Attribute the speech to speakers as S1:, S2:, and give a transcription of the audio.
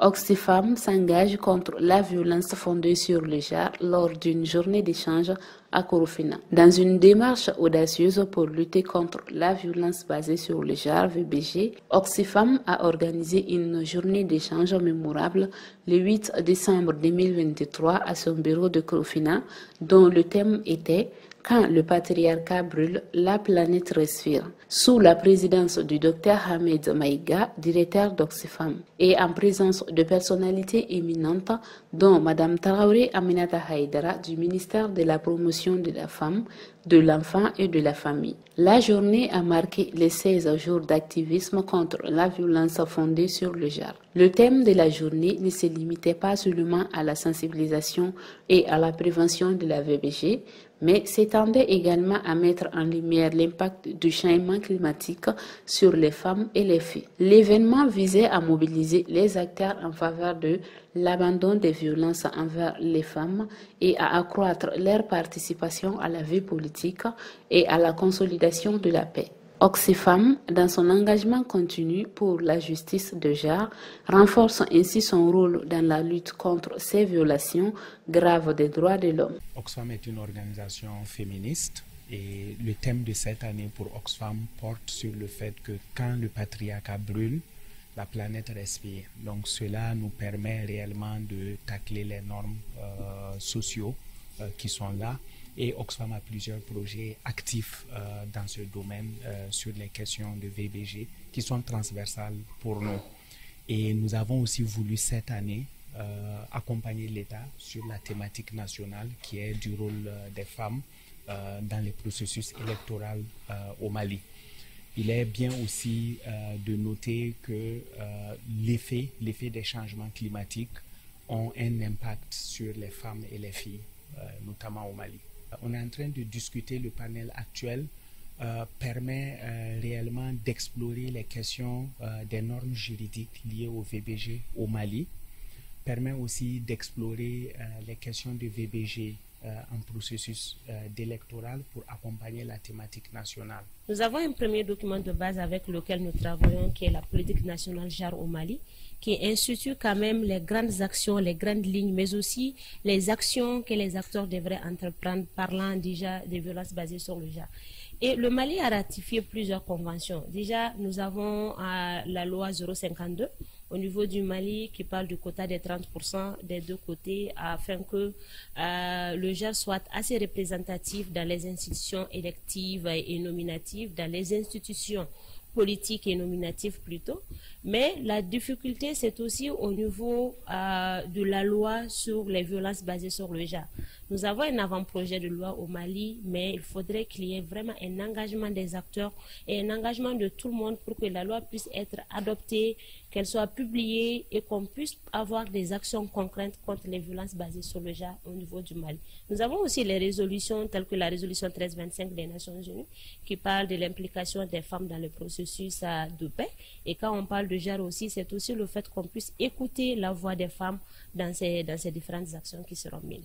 S1: Oxfam s'engage contre la violence fondée sur le genre lors d'une journée d'échange à Korofina. Dans une démarche audacieuse pour lutter contre la violence basée sur le genre VBG, Oxfam a organisé une journée d'échange mémorable le 8 décembre 2023 à son bureau de Korofina, dont le thème était quand le patriarcat brûle, la planète respire, sous la présidence du Dr Hamed Maïga, directeur d'Oxfam, et en présence de personnalités éminentes dont Mme Traoré Aminata Haïdara du ministère de la Promotion de la Femme, de l'Enfant et de la Famille. La journée a marqué les 16 jours d'activisme contre la violence fondée sur le genre. Le thème de la journée ne se limitait pas seulement à la sensibilisation et à la prévention de la VBG, mais s'étendait également à mettre en lumière l'impact du changement climatique sur les femmes et les filles. L'événement visait à mobiliser les acteurs en faveur de l'abandon des violences envers les femmes et à accroître leur participation à la vie politique et à la consolidation de la paix. Oxfam, dans son engagement continu pour la justice de genre, renforce ainsi son rôle dans la lutte contre ces violations graves des droits de l'homme.
S2: Oxfam est une organisation féministe et le thème de cette année pour Oxfam porte sur le fait que quand le patriarcat brûle, la planète respire. Donc cela nous permet réellement de tacler les normes sociaux qui sont là. Et Oxfam a plusieurs projets actifs dans ce domaine sur les questions de VBG qui sont transversales pour nous. Et nous avons aussi voulu cette année accompagner l'État sur la thématique nationale qui est du rôle des femmes dans les processus électoraux au Mali. Il est bien aussi de noter que l'effet des changements climatiques ont un impact sur les femmes et les filles, notamment au Mali. On est en train de discuter, le panel actuel permet réellement d'explorer les questions des normes juridiques liées au VBG au Mali, permet aussi d'explorer les questions de VBG en processus d'électoral pour accompagner la thématique nationale.
S3: Nous avons un premier document de base avec lequel nous travaillons, qui est la politique nationale genre au Mali, qui institue quand même les grandes actions, les grandes lignes, mais aussi les actions que les acteurs devraient entreprendre, parlant déjà des violences basées sur le genre. Et le Mali a ratifié plusieurs conventions. Déjà, nous avons la loi 052 au niveau du Mali qui parle du quota des 30% des deux côtés afin que le genre soit assez représentatif dans les institutions électives et nominatives, dans les institutions politiques et nominatives plutôt. Mais la difficulté, c'est aussi au niveau de la loi sur les violences basées sur le genre. Nous avons un avant-projet de loi au Mali, mais il faudrait qu'il y ait vraiment un engagement des acteurs et un engagement de tout le monde pour que la loi puisse être adoptée, qu'elle soit publiée et qu'on puisse avoir des actions concrètes contre les violences basées sur le genre au niveau du Mali. Nous avons aussi les résolutions telles que la résolution 1325 des Nations Unies qui parle de l'implication des femmes dans le processus de paix. Et quand on parle de genre aussi, c'est aussi le fait qu'on puisse écouter la voix des femmes dans ces différentes actions qui seront menées.